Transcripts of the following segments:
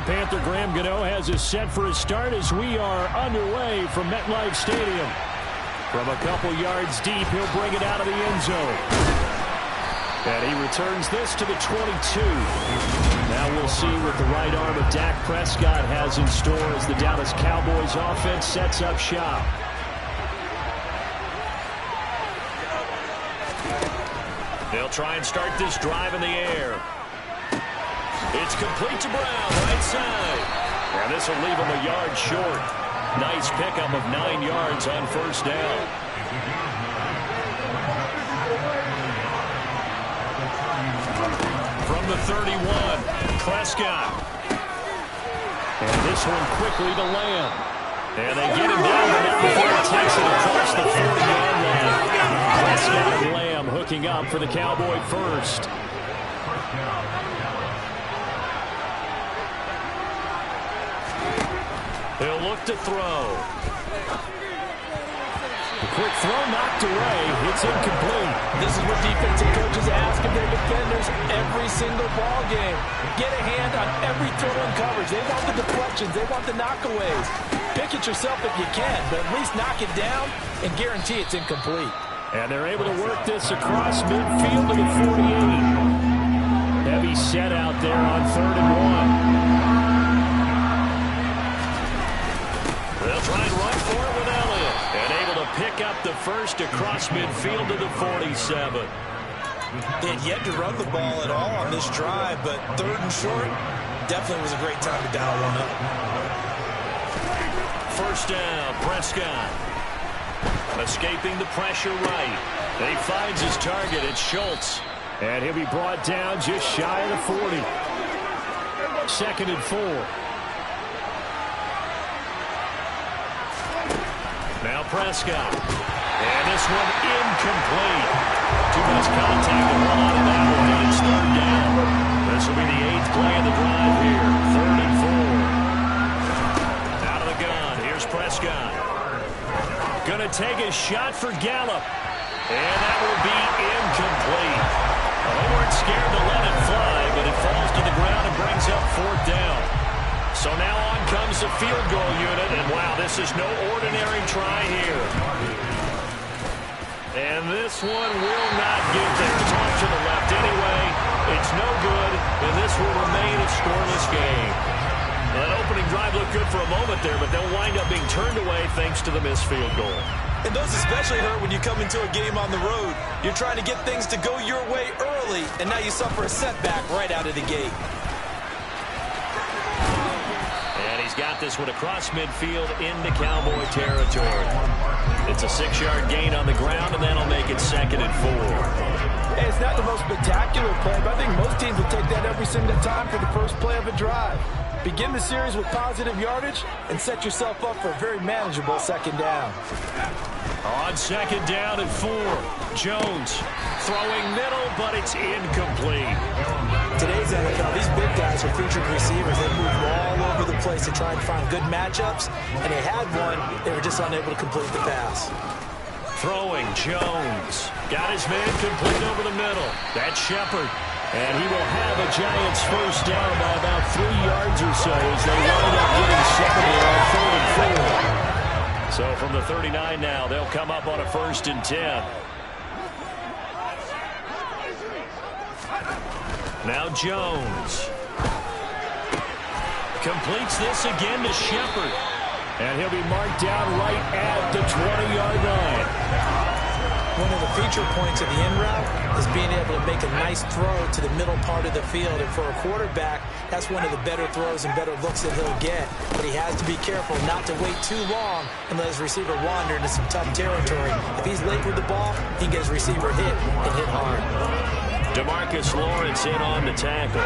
Panther Graham Gano has us set for a start as we are underway from MetLife Stadium. From a couple yards deep, he'll bring it out of the end zone. And he returns this to the 22. Now we'll see what the right arm of Dak Prescott has in store as the Dallas Cowboys offense sets up shop. They'll try and start this drive in the air. It's complete to Brown, right side. And this will leave him a yard short. Nice pickup of 9 yards on first down. From the 31, Prescott. And this one quickly to Lamb. And they get him down the middle before he takes it across the 40-yard line. Prescott and Lamb hooking up for the Cowboy first. He'll look to throw. The quick throw knocked away. It's incomplete. This is what defensive coaches ask of their defenders every single ball game. Get a hand on every throw and coverage. They want the deflections. They want the knockaways. Pick it yourself if you can, but at least knock it down and guarantee it's incomplete. And they're able to work this across midfield to the 48. Heavy set out there on 3rd and 1. They'll try and run for it with Elliott. And able to pick up the first across midfield to the 47. They had yet to run the ball at all on this drive, but 3rd and short definitely was a great time to dial one up. First down, Prescott. Escaping the pressure right. And he finds his target. It's Schultz. And he'll be brought down just shy of the 40. 2nd and 4. Now Prescott. And this one incomplete. Too much contact to run out of that one. And it's 3rd down. This will be the 8th play of the drive here. 3rd and 4. Out of the gun. Here's Prescott. Going to take a shot for Gallup. And that will be incomplete. Well, they weren't scared to let it fly, but it falls to the ground and brings up 4th down. So now on comes the field goal unit, and wow, this is no ordinary try here. And this one will not get there. It's off to the left anyway. It's no good, and this will remain a scoreless game. That opening drive looked good for a moment there, but they'll wind up being turned away thanks to the missed field goal. And those especially hurt when you come into a game on the road. You're trying to get things to go your way early, and now you suffer a setback right out of the gate. And he's got this one across midfield into Cowboy territory. It's a 6-yard gain on the ground, and that'll make it 2nd and 4. Hey, it's not the most spectacular play, but I think most teams will take that every single time for the first play of a drive. Begin the series with positive yardage and set yourself up for a very manageable 2nd down. On 2nd down and 4, Jones throwing middle, but it's incomplete. Today's NFL, these big guys are featured receivers. They move all over the place to try and find good matchups, and they had one. They were just unable to complete the pass. Throwing, Jones. Got his man complete over the middle. That's Shepard. And he will have a Giants first down by about 3 yards or so as they wind up getting Shepard here on 3rd and 4. So from the 39 now, they'll come up on a 1st and 10. Now Jones. Completes this again to Shepard. And he'll be marked down right at the 20-yard line. One of the feature points of the in route is being able to make a nice throw to the middle part of the field. And for a quarterback, that's one of the better throws and better looks that he'll get. But he has to be careful not to wait too long and let his receiver wander into some tough territory. If he's late with the ball, he can get his receiver hit and hit hard. DeMarcus Lawrence in on the tackle.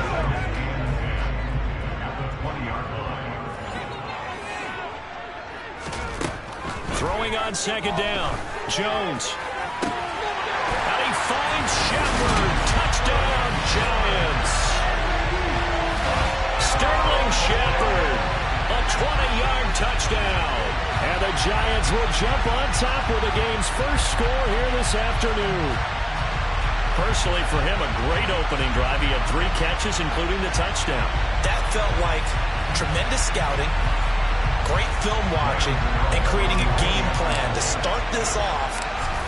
Throwing on 2nd down. Jones. And he finds Shepard. Touchdown, Giants. Sterling Shepard. A 20-yard touchdown. And the Giants will jump on top with the game's first score here this afternoon. Personally, for him, a great opening drive. He had 3 catches, including the touchdown. That felt like tremendous scouting, great film watching, and creating a game plan to start this off,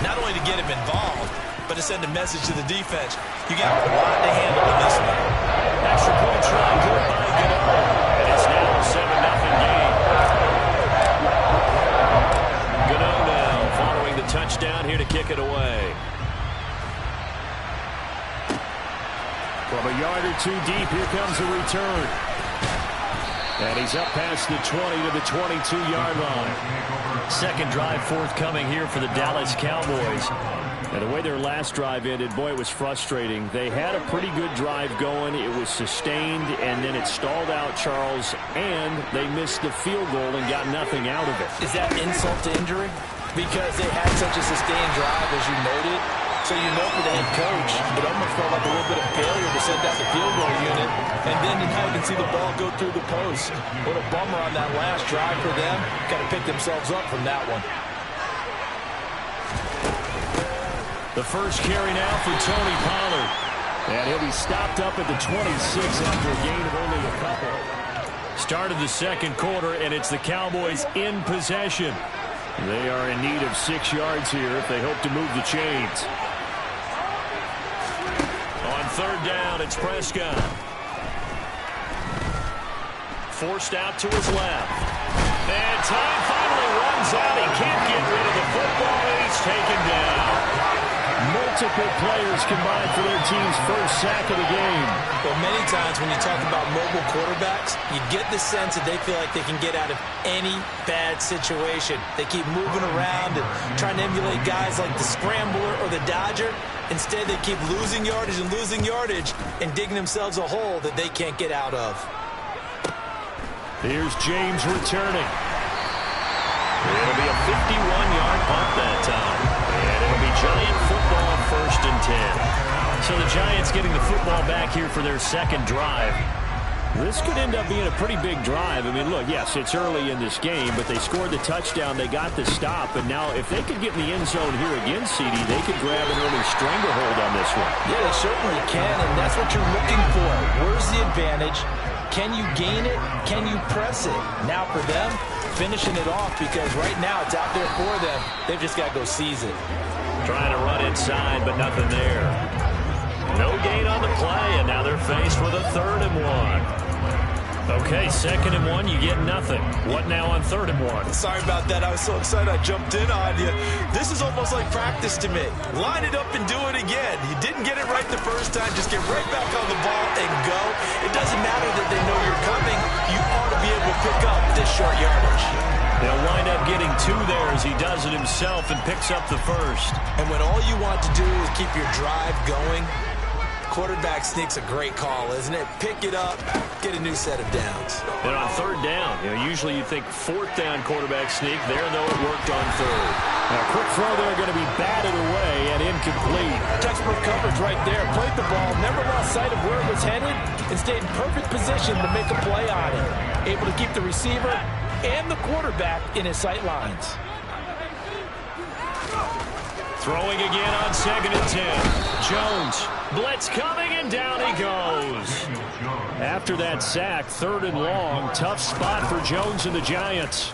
not only to get him involved, but to send a message to the defense. You got a lot to handle in this one. Extra point try good by Gano. And it's now a 7-0 game. Gano now following the touchdown here to kick it away. From a yard or two deep, here comes a return. And he's up past the 20 to the 22-yard line. Second drive forthcoming here for the Dallas Cowboys. And the way their last drive ended, boy, it was frustrating. They had a pretty good drive going. It was sustained, and then it stalled out, Charles, and they missed the field goal and got nothing out of it. Is that insult to injury? Because they had such a sustained drive, as you noted. So you know for the head coach, it almost felt like a little bit of failure to send out the field goal unit. And then now you can see the ball go through the post. What a bummer on that last drive for them. Got to pick themselves up from that one. The first carry now for Tony Pollard. And he'll be stopped up at the 26 after a gain of only a couple. Start of the second quarter, and it's the Cowboys in possession. They are in need of 6 yards here if they hope to move the chains. On third down, it's Prescott. Forced out to his left. And time finally runs out. He can't get rid of the football, and he's taken down. Multiple players combined for their team's first sack of the game. Well, many times when you talk about mobile quarterbacks, you get the sense that they feel like they can get out of any bad situation. They keep moving around and trying to emulate guys like the Scrambler or the Dodger. Instead, they keep losing yardage and digging themselves a hole that they can't get out of. Here's James returning. It'll be a 51-yard punt that time. And it'll be Giant football, 1st and 10. So the Giants getting the football back here for their second drive. This could end up being a pretty big drive. I mean, look, yes, it's early in this game, but they scored the touchdown. They got the stop. And now if they could get in the end zone here again, CD, they could grab an early stranglehold on this one. Yeah, they certainly can, and that's what you're looking for. Where's the advantage? Can you gain it? Can you press it? Now for them, finishing it off, because right now it's out there for them. They've just got to go seize it. Trying to run inside, but nothing there. No gain on the play, and now they're faced with a 3rd and 1. Okay, 2nd and 1, you get nothing. What now on 3rd and 1? Sorry about that. I was so excited I jumped in on you. This is almost like practice to me. Line it up and do it again. You didn't get it right the first time. Just get right back on the ball and go. It doesn't matter that they know you're coming. You ought to be able to pick up this short yardage. They'll wind up getting 2 there as he does it himself and picks up the 1st. And when all you want to do is keep your drive going, quarterback sneak's a great call, isn't it? Pick it up, get a new set of downs. And on 3rd down, usually you think 4th down quarterback sneak. There, though, it worked on 3rd. Now, quick throw there going to be batted away and incomplete. Textbook coverage right there. Played the ball, never lost sight of where it was headed, and stayed in perfect position to make a play on it. Able to keep the receiver and the quarterback in his sight lines. Throwing again on 2nd and 10. Jones, blitz coming, and down he goes. After that sack, 3rd and long. Tough spot for Jones and the Giants.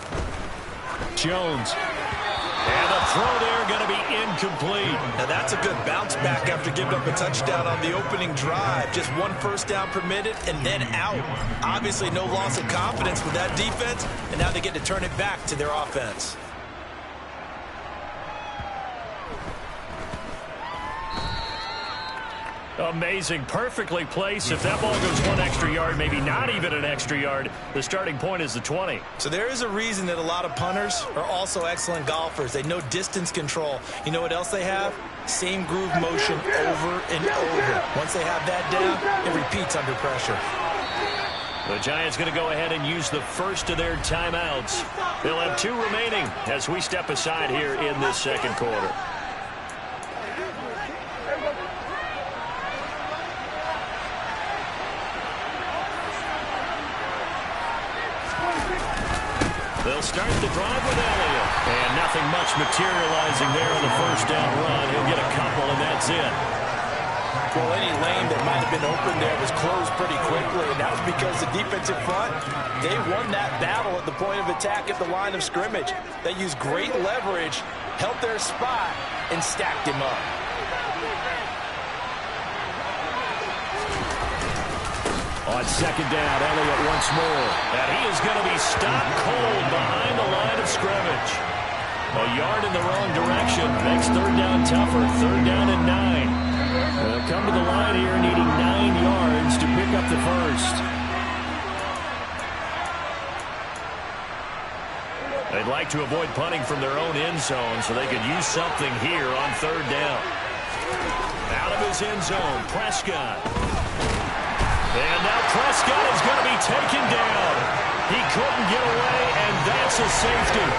Jones. And the throw there going to be incomplete. Now that's a good bounce back after giving up a touchdown on the opening drive. Just 1 first down permitted and then out. Obviously no loss of confidence with that defense, and now they get to turn it back to their offense. Amazing. Perfectly placed. If that ball goes 1 extra yard, maybe not even an extra yard, the starting point is the 20. So there is a reason that a lot of punters are also excellent golfers. They know distance control. You know what else they have? Same groove motion over and over. Once they have that down, it repeats under pressure. The Giants going to go ahead and use the first of their timeouts. They'll have 2 remaining as we step aside here in this second quarter. They'll start the drive with Elliott. And nothing much materializing there on the first down run. He'll get a couple, and that's it. Well, any lane that might have been open there was closed pretty quickly, and that was because the defensive front, they won that battle at the point of attack at the line of scrimmage. They used great leverage, held their spot, and stacked him up. On second down, Elliott once more. And he is going to be stopped cold behind the line of scrimmage. A yard in the wrong direction makes third down tougher. Third down and 9. They'll come to the line here needing 9 yards to pick up the first. They'd like to avoid punting from their own end zone so they could use something here on third down. Out of his end zone, Prescott. And now Prescott is going to be taken down. He couldn't get away, and that's a safety.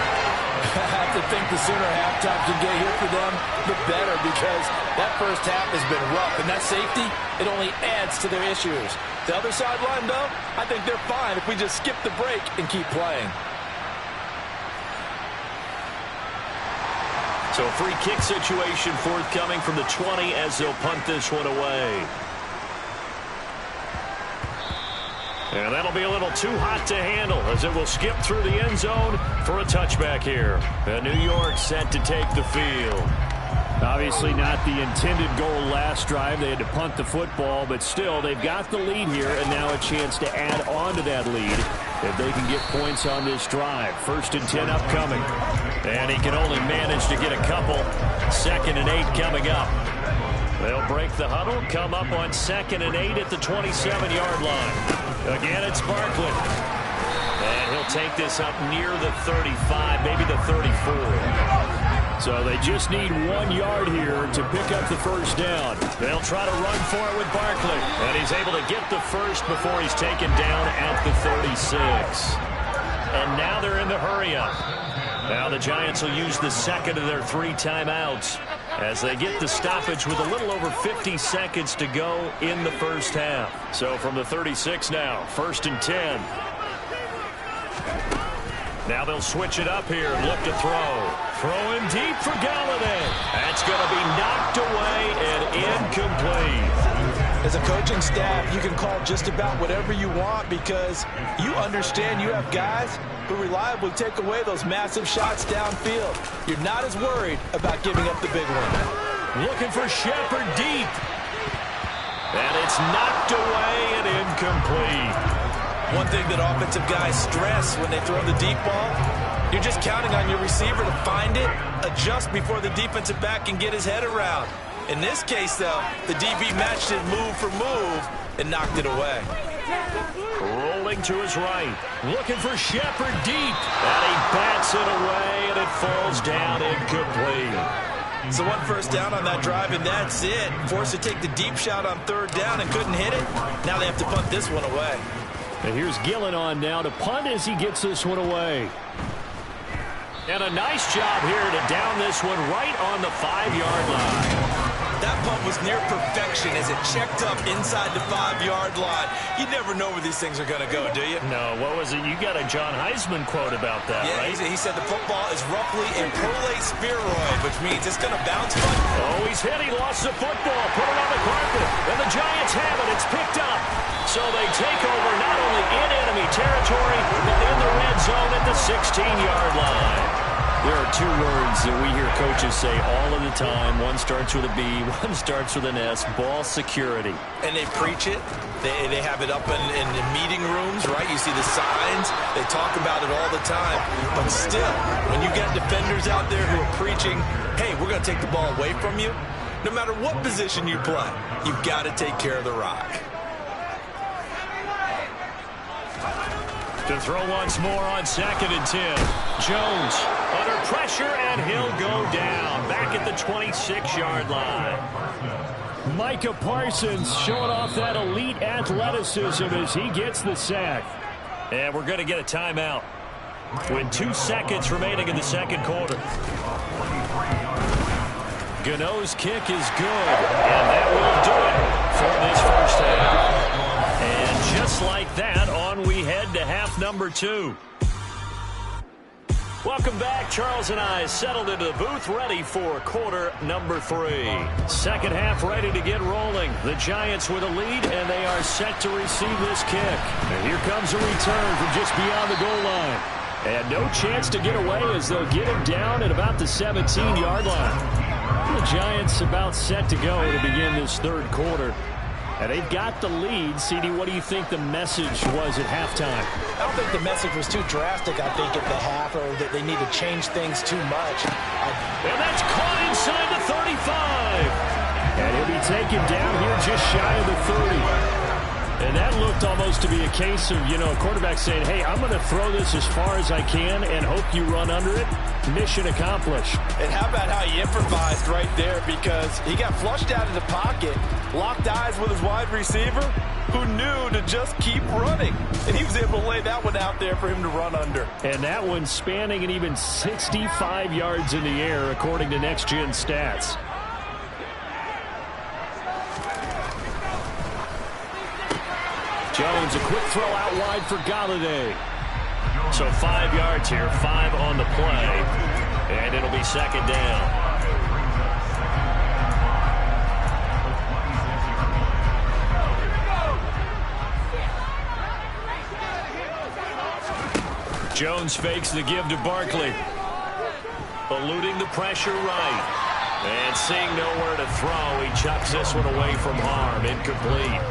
I have to think the sooner halftime can get here for them, the better, because that first half has been rough, and that safety, it only adds to their issues. The other sideline, though, I think they're fine if we just skip the break and keep playing. So a free kick situation forthcoming from the 20 as they'll punt this one away. And that'll be a little too hot to handle as it will skip through the end zone for a touchback here. And New York set to take the field. Obviously not the intended goal last drive. They had to punt the football, but still they've got the lead here and now a chance to add on to that lead if they can get points on this drive. 1st and 10 upcoming. And he can only manage to get a couple. 2nd and 8 coming up. They'll break the huddle, come up on 2nd and 8 at the 27-yard line. Again, it's Barkley. And he'll take this up near the 35, maybe the 34. So they just need 1 yard here to pick up the first down. They'll try to run for it with Barkley. And he's able to get the first before he's taken down at the 36. And now they're in the hurry-up. Now the Giants will use the second of their 3 timeouts as they get the stoppage with a little over 50 seconds to go in the first half. So from the 36 now, 1st and 10. Now they'll switch it up here and look to throw. Throwing deep for Galladay. That's going to be knocked away and incomplete. As a coaching staff, you can call just about whatever you want because you understand you have guys who reliably take away those massive shots downfield. You're not as worried about giving up the big one. Looking for Shepard deep. And it's knocked away and incomplete. One thing that offensive guys stress when they throw the deep ball, you're just counting on your receiver to find it, adjust before the defensive back can get his head around. In this case, though, the DB matched it move for move and knocked it away. Rolling to his right. Looking for Shepard deep. And he bats it away, and it falls down incomplete. So 1 first down on that drive, and that's it. Forced to take the deep shot on 3rd down and couldn't hit it. Now they have to punt this one away. And here's Gillen on now to punt as he gets this one away. And a nice job here to down this one right on the 5-yard line. That punt was near perfection as it checked up inside the 5-yard line. You never know where these things are going to go, do you? No, what was it? You got a John Heisman quote about that, yeah, right? He said the football is roughly a prolate spheroid, which means it's going to bounce back. Oh, he's hit. He lost the football. Put it on the carpet. And the Giants have it. It's picked up. So they take over not only in enemy territory, but in the red zone at the 16-yard line. There are 2 words that we hear coaches say all of the time. One starts with a B, one starts with an S, ball security. And they preach it. They have it up in meeting rooms, right? You see the signs. They talk about it all the time. But still, when you get defenders out there who are preaching, hey, we're going to take the ball away from you, no matter what position you play, you've got to take care of the rock. To throw once more on 2nd and 10. Jones under pressure, and he'll go down back at the 26-yard line. Micah Parsons showing off that elite athleticism as he gets the sack. And we're going to get a timeout with 2 seconds remaining in the 2nd quarter. Gano's kick is good, and that will do it for this first half. And just like that, on we head to half number 2. Welcome back. Charles and I settled into the booth, ready for quarter number 3. Second half ready to get rolling. The Giants with a lead, and they are set to receive this kick. And here comes a return from just beyond the goal line. And no chance to get away as they'll get him down at about the 17-yard line. The Giants about set to go to begin this third quarter. And they've got the lead. CD, what do you think the message was at halftime? I don't think the message was too drastic, I think, at the half, or that they need to change things too much. And that's caught inside the 35. And he'll be taken down here just shy of the 30. And that looked almost to be a case of, a quarterback saying, hey, I'm going to throw this as far as I can and hope you run under it. Mission accomplished. And how about how he improvised right there, because he got flushed out of the pocket, locked eyes with his wide receiver, who knew to just keep running. And he was able to lay that one out there for him to run under. And that one spanning an even 65 yards in the air, according to Next Gen Stats. Jones, a quick throw out wide for Galladay. So 5 yards here, 5 on the play, and it'll be second down. Jones fakes the give to Barkley. Eluding the pressure right. And seeing nowhere to throw, he chucks this one away from harm. Incomplete.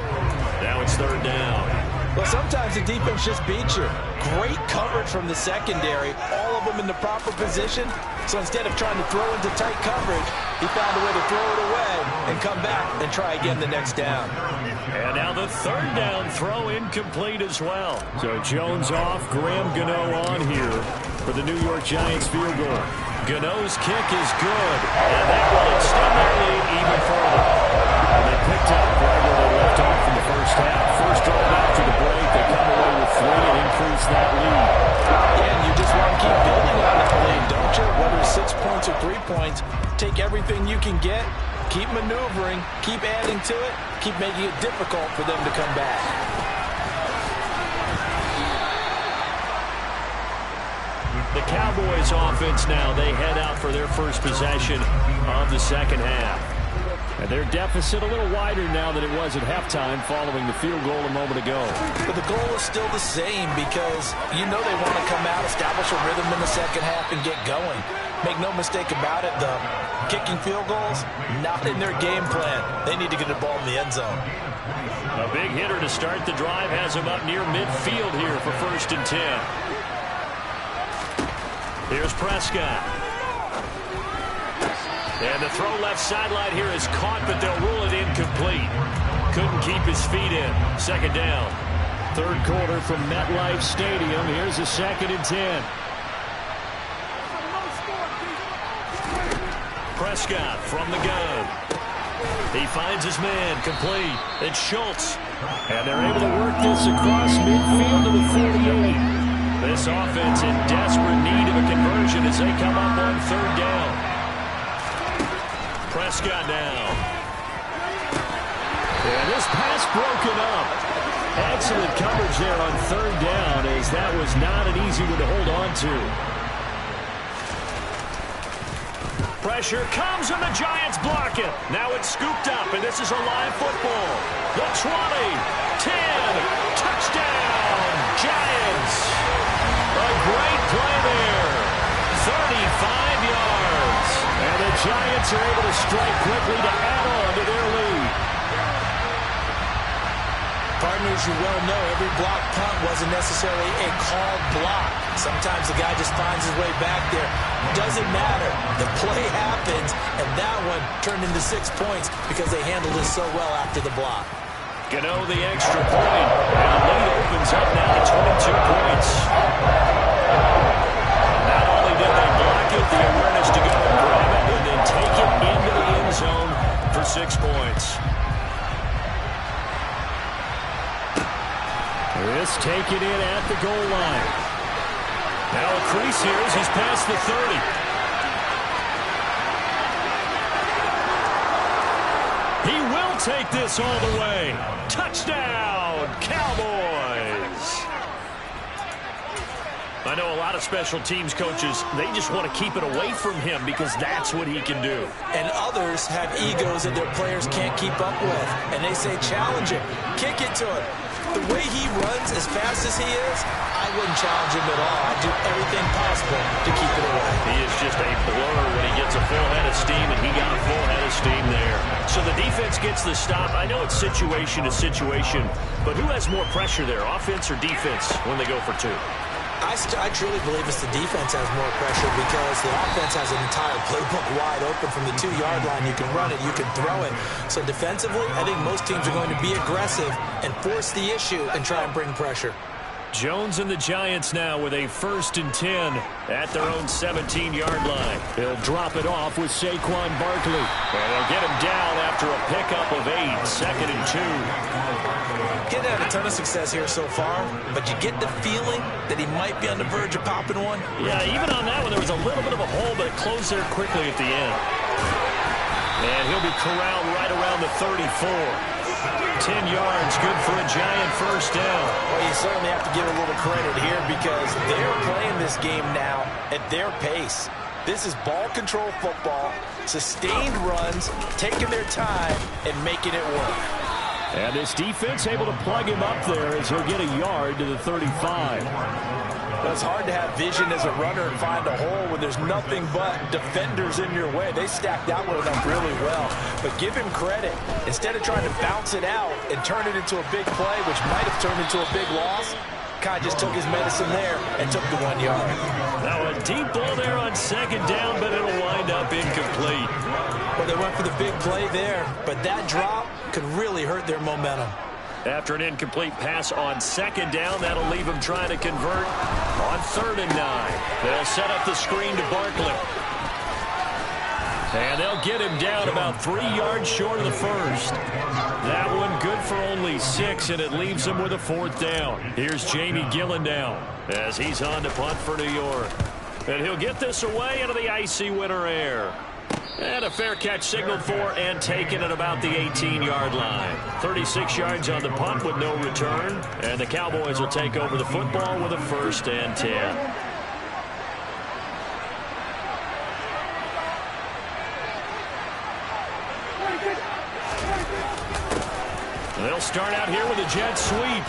Now it's third down. Well, sometimes the defense just beats you. Great coverage from the secondary, all of them in the proper position. So instead of trying to throw into tight coverage, he found a way to throw it away and come back and try again the next down. And now the third down throw incomplete as well. So Jones off, Graham Gano on here for the New York Giants field goal. Gano's kick is good, and that will extend their lead even further. And they picked up right where they left off in the first half. First drive after the break, they come away with 3 and increase that lead. Yeah, and you just want to keep building on that lead, don't you? Whether it's 6 points or 3 points, take everything you can get, keep maneuvering, keep adding to it, keep making it difficult for them to come back. The Cowboys offense now, they head out for their first possession of the second half. And their deficit a little wider now than it was at halftime following the field goal a moment ago. But the goal is still the same, because they want to come out, establish a rhythm in the second half, and get going. Make no mistake about it, the kicking field goals, not in their game plan. They need to get the ball in the end zone. A big hitter to start the drive has him up near midfield here for 1st and 10. Here's Prescott. And the throw left sideline here is caught, but they'll rule it incomplete. Couldn't keep his feet in. Second down. Third quarter from MetLife Stadium. Here's a 2nd and 10. Prescott from the gun. He finds his man, complete. It's Schultz. And they're able to work this across midfield to the 48. This offense in desperate need of a conversion as they come up on third down. Prescott now. And this pass broken up. Excellent coverage there on third down, as that was not an easy one to hold on to. Pressure comes and the Giants block it. Now it's scooped up, and this is a live football. The 20, 10, touchdown, Giants. A great play there. 35 yards. And the Giants are able to strike quickly to add on to their lead. Partners, you well know every block punt wasn't necessarily a called block. Sometimes the guy just finds his way back there. Doesn't matter. The play happens, and that one turned into 6 points because they handled it so well after the block. Gano the extra point, and the lead opens up now to 22 points. Not only did they block it, the awareness to go and grab it and then take it into the end zone for 6 points. This taken in at the goal line. Now a crease here as he's past the 30. He will take this all the way. Touchdown, Cowboys. I know a lot of special teams coaches, they just want to keep it away from him because that's what he can do. And others have egos that their players can't keep up with. And they say, challenge him, kick it to him. The way he runs as fast as he is, I wouldn't challenge him at all. I'd do everything possible to keep it away. He is just a blur when he gets a full head of steam, and he got a full head of steam there. So the defense gets the stop. I know it's situation to situation, but who has more pressure there, offense or defense, when they go for two? I truly believe it's the defense has more pressure because the offense has an entire playbook wide open from the 2-yard line. You can run it, you can throw it. So defensively, I think most teams are going to be aggressive and force the issue and try and bring pressure. Jones and the Giants now with a 1st and 10 at their own 17-yard line. They'll drop it off with Saquon Barkley. And they'll get him down after a pickup of 8, 2nd and 2. Getting had a ton of success here so far, but you get the feeling that he might be on the verge of popping one. Yeah, even on that one, there was a little bit of a hole, but it closed there quickly at the end. And he'll be corralled right around the 34. 10 yards, good for a Giant 1st down. Well, you certainly have to give a little credit here because they're playing this game now at their pace. This is ball control football, sustained runs, taking their time, and making it work. And this defense able to plug him up there as he'll get a yard to the 35. Well, it's hard to have vision as a runner and find a hole when there's nothing but defenders in your way. They stacked out with them really well. But give him credit. Instead of trying to bounce it out and turn it into a big play, which might have turned into a big loss, Kai just took his medicine there and took the 1 yard. Now a deep ball there on 2nd down, but it'll wind up incomplete. Well, they went for the big play there, but that drop could really hurt their momentum. After an incomplete pass on 2nd down, that'll leave them trying to convert on 3rd and 9. They'll set up the screen to Barkley. And they'll get him down about 3 yards short of the 1st. That one good for only 6, and it leaves him with a 4th down. Here's Jamie Gillen now as he's on to punt for New York. And he'll get this away into the icy winter air. And a fair catch signaled for and taken at about the 18-yard line. 36 yards on the punt with no return. And the Cowboys will take over the football with a 1st and 10. They'll start out here with a jet sweep.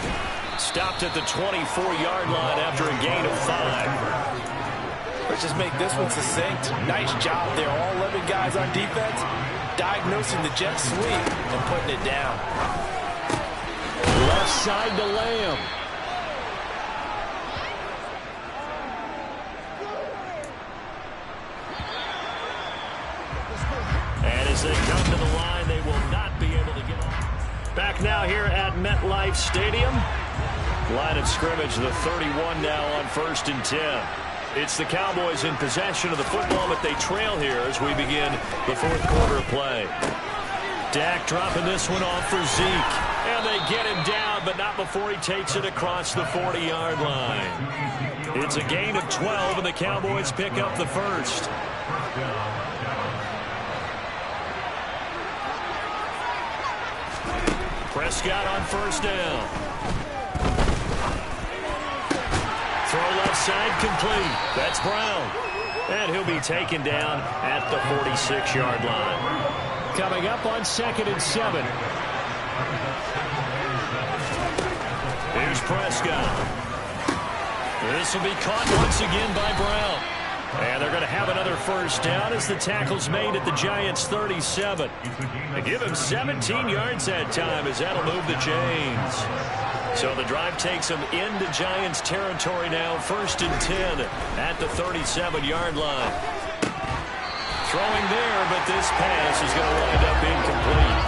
Stopped at the 24-yard line after a gain of 5. Let's just make this one succinct. Nice job there. All 11 guys on defense diagnosing the jet sweep and putting it down. Left side to Lamb. And as they come to the line, they will not be able to get off. Back now here at MetLife Stadium. Line of scrimmage, the 31 now on 1st and 10. It's the Cowboys in possession of the football, but they trail here as we begin the 4th quarter of play. Dak dropping this one off for Zeke. And they get him down, but not before he takes it across the 40-yard line. It's a gain of 12, and the Cowboys pick up the 1st. Prescott on 1st down. Throw left side complete. That's Brown. And he'll be taken down at the 46-yard line. Coming up on 2nd and 7. Here's Prescott. This will be caught once again by Brown. And they're going to have another 1st down as the tackle's made at the Giants' 37. They give him 17 yards that time as that'll move the chains. So the drive takes them into Giants territory now. 1st and 10 at the 37-yard line. Throwing there, but this pass is going to wind up incomplete.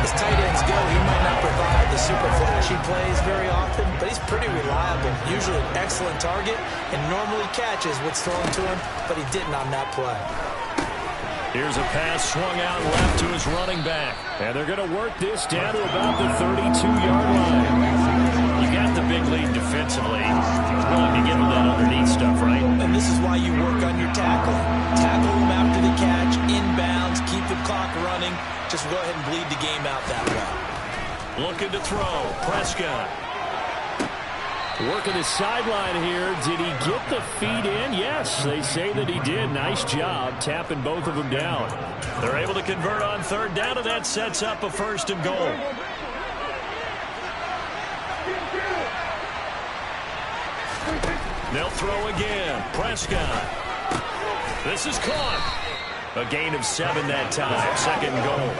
As tight ends go, he might not provide the super flashy plays very often, but he's pretty reliable. Usually an excellent target and normally catches what's thrown to him, but he didn't on that play. Here's a pass swung out left to his running back. And they're going to work this down to about the 32-yard line. You got the big lead defensively. Willing to get with that underneath stuff, right? And this is why you work on your tackling. Tackle them after the catch, inbounds, keep the clock running. Just go ahead and bleed the game out that way. Looking to throw. Prescott. Working the sideline here. Did he get the feet in? Yes, they say that he did. Nice job tapping both of them down. They're able to convert on third down, and that sets up a 1st and goal. They'll throw again. Prescott. This is caught. A gain of 7 that time. 2nd and goal.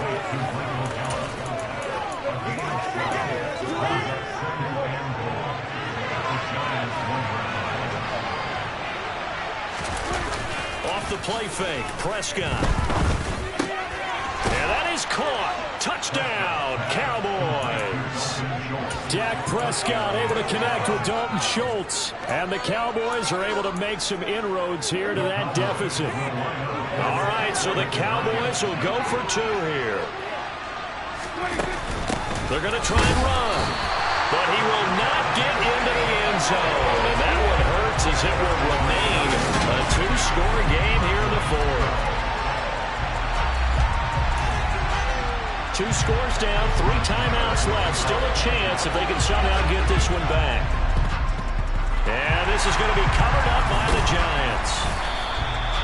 Off the play fake. Prescott. And that is caught. Touchdown, Cowboys. Dak Prescott able to connect with Dalton Schultz. And the Cowboys are able to make some inroads here to that deficit. All right, so the Cowboys will go for 2 here. They're going to try and run. But he will not get into the end zone. And that one hurts as it will remain a 2-score game here in the 4th. 2 scores down, 3 timeouts left. Still a chance if they can somehow get this one back. And this is going to be covered up by the Giants.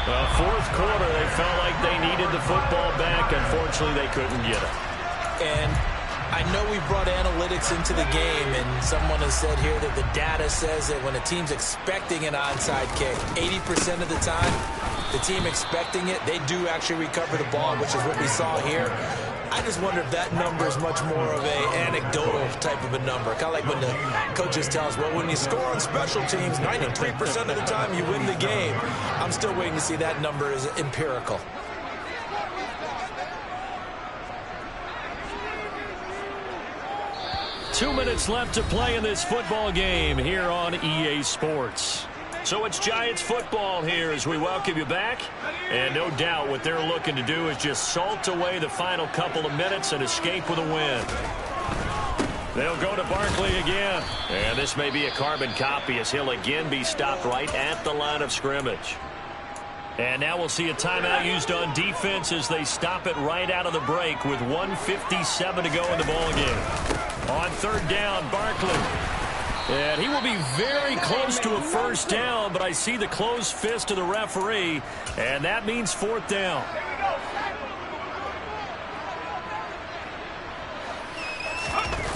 Well, 4th quarter, they felt like they needed the football back. Unfortunately, they couldn't get it. And I know we brought analytics into the game, and someone has said here that the data says that when a team's expecting an onside kick, 80% of the time, the team expecting it, they do actually recover the ball, which is what we saw here. I just wonder if that number is much more of a anecdotal type of a number. Kind of like when the coaches tell us, well, when you score on special teams, 93% of the time you win the game. I'm still waiting to see that number is empirical. Two minutes left to play in this football game here on EA Sports. So it's Giants football here as we welcome you back. And no doubt what they're looking to do is just salt away the final couple of minutes and escape with a win. They'll go to Barkley again. And this may be a carbon copy as he'll again be stopped right at the line of scrimmage. And now we'll see a timeout used on defense as they stop it right out of the break with 1:57 to go in the ballgame. On 3rd down, Barkley. And he will be very close to a 1st down, but I see the closed fist of the referee, and that means 4th down.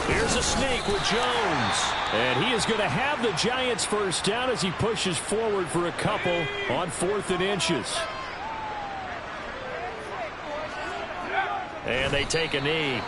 Here's a sneak with Jones. And he is going to have the Giants 1st down as he pushes forward for a couple on 4th and inches. And they take a knee.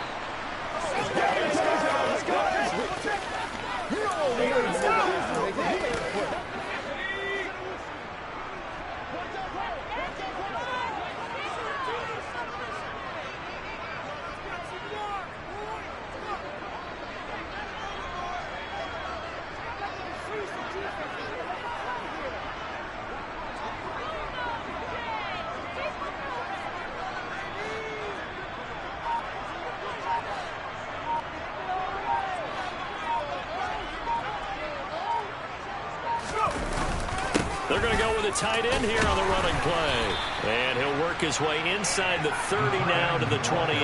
They're going to go with a tight end here on the running play. And he'll work his way inside the 30 now to the 28.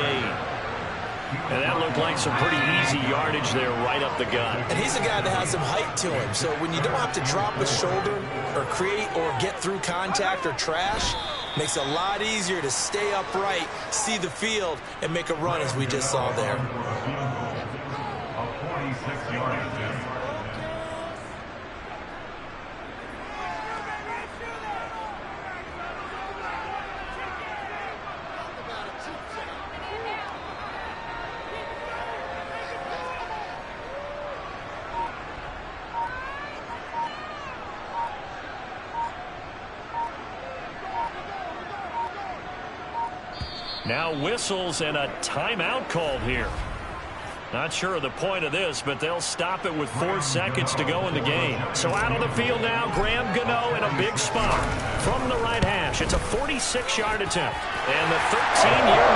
And that looked like some pretty easy yardage there right up the gut. And he's a guy that has some height to him. So when you don't have to drop a shoulder or create or get through contact or trash, makes it a lot easier to stay upright, see the field, and make a run as we just saw there. A 46-yard attempt. Now whistles and a timeout called here. Not sure of the point of this, but they'll stop it with 4 seconds to go in the game. So out on the field now, Graham Gano in a big spot from the right hash. It's a 46-yard attempt. And the 13-year